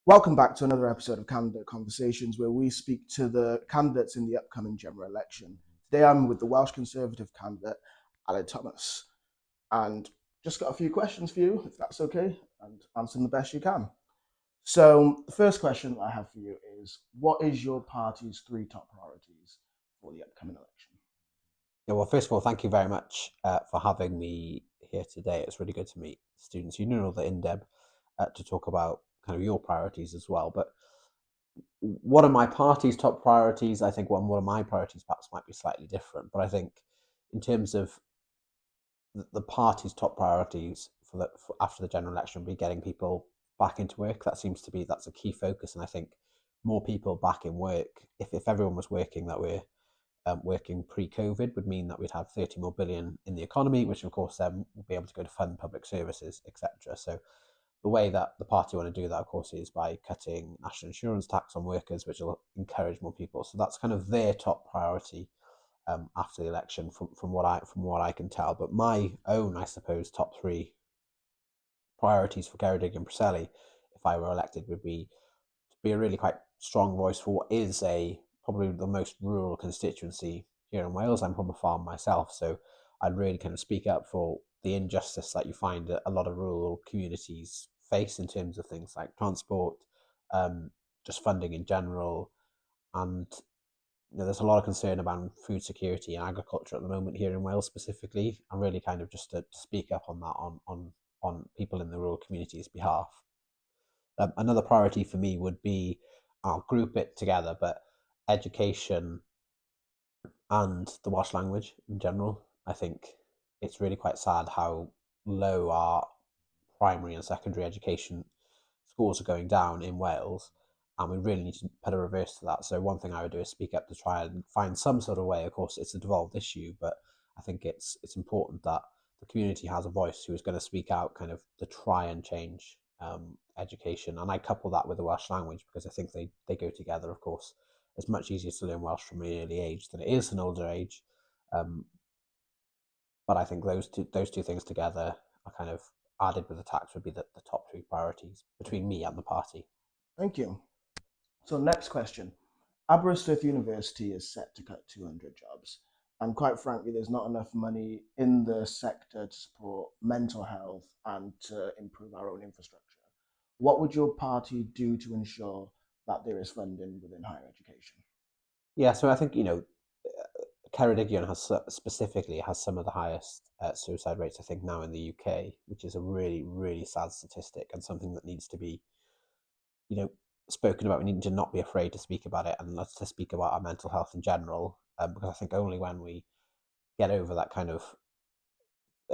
Welcome back to another episode of Candidate Conversations, where we speak to the candidates in the upcoming general election. Today I'm with the Welsh Conservative candidate, Alan Thomas, and just got a few questions for you, if that's okay, and answer them the best you can. So, the first question I have for you is, what is your party's three top priorities for the upcoming election? Yeah, well, first of all, thank you very much for having me here today. It's really good to meet students union or the INDEB to talk about kind of your priorities as well. But one of my party's top priorities, I think one of my priorities perhaps might be slightly different. But I think in terms of the party's top priorities for after the general election will be getting people back into work. That's a key focus, and I think more people back in work. If everyone was working that way working pre-COVID would mean that we'd have 30 more billion in the economy, which of course then will be able to go to fund public services, etc. So the way that the party want to do that, of course, is by cutting national insurance tax on workers, which will encourage more people. So that's kind of their top priority after the election, from what I can tell. But my own, I suppose, top three priorities for Ceredigion and Preseli, if I were elected, would be a really quite strong voice for what is a probably the most rural constituency here in Wales. I'm from a farm myself, so I'd really kind of speak up for the injustice that you find a lot of rural communities face in terms of things like transport, um, just funding in general, and there's a lot of concern about food security and agriculture at the moment here in Wales specifically, and really kind of just to speak up on that on people in the rural communities' behalf. Another priority for me would be, I'll group it together, but education and the Welsh language in general. I think it's really quite sad how low our primary and secondary education scores are going down in Wales, and we really need to put a reverse to that. So one thing I would do is speak up to try and find some sort of way. Of course, it's a devolved issue, but I think it's important that the community has a voice who is going to speak out, kind of to try and change education. And I couple that with the Welsh language because I think they go together. Of course, it's much easier to learn Welsh from an early age than it is an older age. Um, but I think those two things together are kind of added with the tax would be the top three priorities between me and the party. Thank you. So, next question. Aberystwyth University is set to cut 200 jobs. And quite frankly, there's not enough money in the sector to support mental health and to improve our own infrastructure. What would your party do to ensure that there is funding within higher education? Yeah, so I think Ceredigion specifically has some of the highest suicide rates I think now in the UK, which is a really sad statistic and something that needs to be you know spoken about. We need to not be afraid to speak about it and let's to speak about our mental health in general, because I think only when we get over that kind of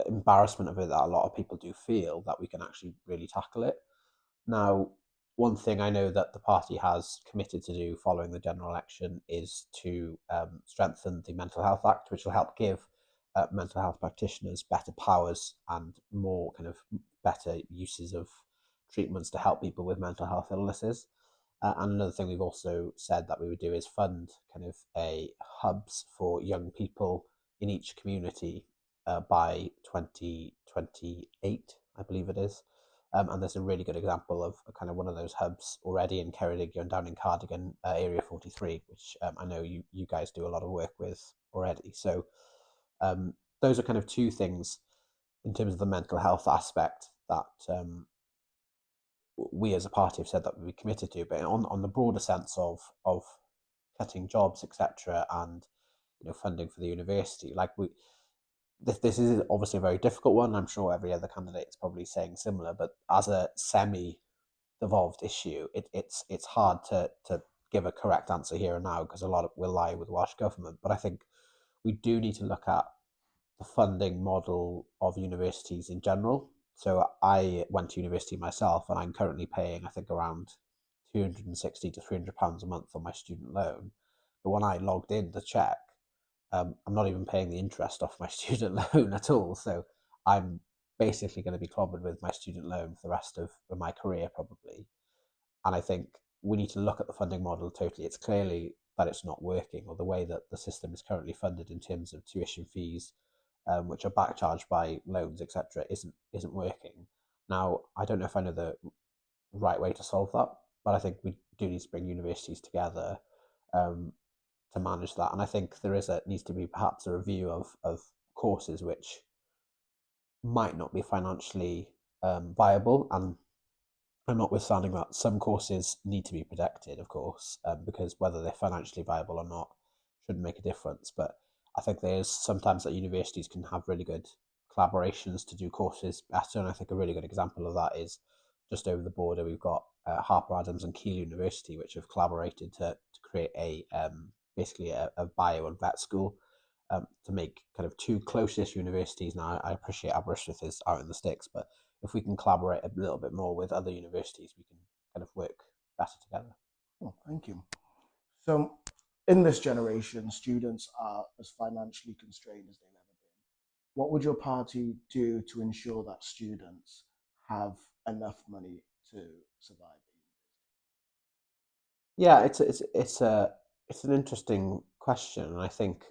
embarrassment of it that a lot of people do feel that we can actually really tackle it. Now, one thing I know that the party has committed to do following the general election is to strengthen the Mental Health Act, which will help give mental health practitioners better powers and more kind of better uses of treatments to help people with mental health illnesses. And another thing we've also said that we would do is fund kind of a hubs for young people in each community by 2028, I believe it is. And there's a really good example of kind of one of those hubs already in Ceredigion down in Cardigan, Area 43, which I know you guys do a lot of work with already. So those are kind of two things in terms of the mental health aspect that we as a party have said that we'd be committed to. But on the broader sense of cutting jobs, etc., and funding for the university, this is obviously a very difficult one. I'm sure every other candidate is probably saying similar, but as a semi-devolved issue, it's hard to give a correct answer here and now because a lot of will lie with Welsh government. But I think we do need to look at the funding model of universities in general. So I went to university myself, and I'm currently paying, I think, around £260 to £300 a month on my student loan. But when I logged in to check, I'm not even paying the interest off my student loan at all. So I'm basically going to be clobbered with my student loan for the rest of my career, probably. And I think we need to look at the funding model totally. It's clearly that it's not working, or the way that the system is currently funded in terms of tuition fees, which are back charged by loans, etc., isn't working. Now, I don't know if I know the right way to solve that, but I think we do need to bring universities together um, to manage that. And I think there needs to be perhaps a review of courses which might not be financially viable, and notwithstanding that, some courses need to be protected, of course, because whether they're financially viable or not shouldn't make a difference. But I think there's sometimes that universities can have really good collaborations to do courses better, and I think a really good example of that is just over the border. We've got Harper Adams and Keele University, which have collaborated to create basically a bio and vet school, to make kind of two closest universities. Now, I appreciate Aberystwyth is out in the sticks, but if we can collaborate a little bit more with other universities, we can kind of work better together. Oh, thank you. So, in this generation, students are as financially constrained as they've ever been. What would your party do to ensure that students have enough money to survive at Yeah, it's an interesting question, and I think,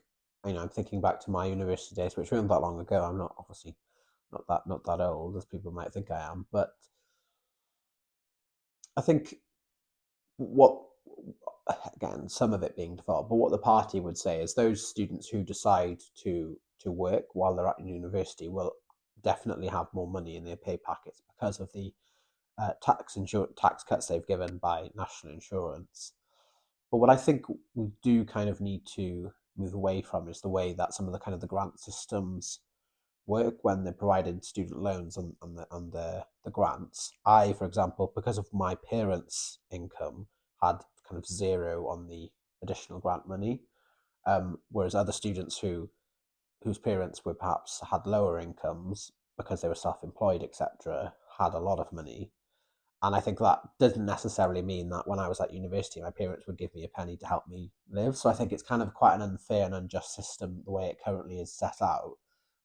I'm thinking back to my university days, which weren't that long ago. I'm not obviously not that old as people might think I am, but I think what, again, some of it being default, but what the party would say is those students who decide to work while they're at university will definitely have more money in their pay packets because of the tax cuts they've given by national insurance. But what I think we do kind of need to move away from is the way that some of the kind of the grant systems work when they're providing student loans and the grants. I, for example, because of my parents' income, had kind of zero on the additional grant money, whereas other students whose parents were perhaps had lower incomes because they were self-employed, etc., had a lot of money. And I think that doesn't necessarily mean that when I was at university, my parents would give me a penny to help me live. So I think it's kind of quite an unfair and unjust system the way it currently is set out.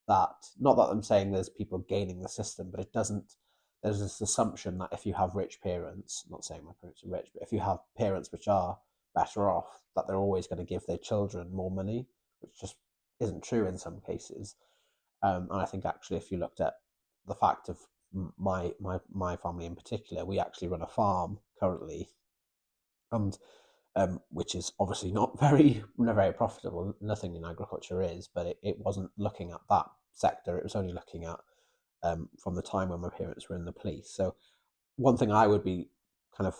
That, not that I'm saying there's people gaining the system, but it doesn't. There's this assumption that if you have rich parents, not saying my parents are rich, but if you have parents which are better off, that they're always going to give their children more money, which just isn't true in some cases. And I think actually, if you looked at the fact of my family in particular, we actually run a farm currently, and which is obviously not very profitable. Nothing in agriculture is, but it wasn't looking at that sector. It was only looking at from the time when my parents were in the police. So one thing I would be kind of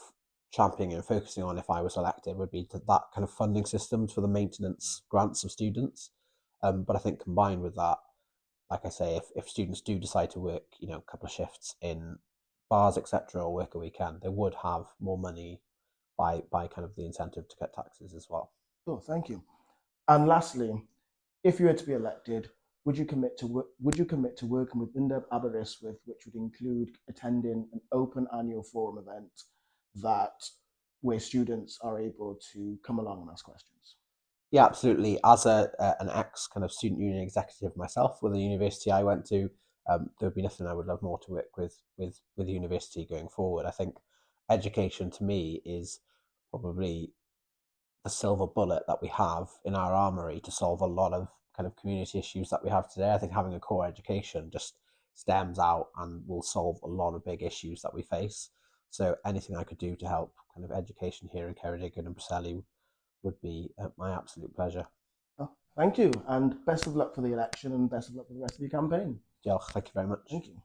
championing and focusing on if I was elected would be that kind of funding systems for the maintenance grants of students. But I think combined with that, like I say, if students do decide to work, a couple of shifts in bars, etc., or work a weekend, they would have more money by kind of the incentive to cut taxes as well. Oh, thank you. And lastly, if you were to be elected, would you commit to working with Indeb Aberystwyth, which would include attending an open annual forum event that where students are able to come along and ask questions? Yeah, absolutely. As an ex kind of student union executive myself with the university I went to, there would be nothing I would love more to work with the university going forward. I think education to me is probably the silver bullet that we have in our armory to solve a lot of kind of community issues that we have today. I think having a core education just stems out and will solve a lot of big issues that we face. So anything I could do to help kind of education here in Ceredigion and Preseli would be my absolute pleasure. Oh, thank you, and best of luck for the election, and best of luck for the rest of your campaign. Diolch, thank you very much. Thank you.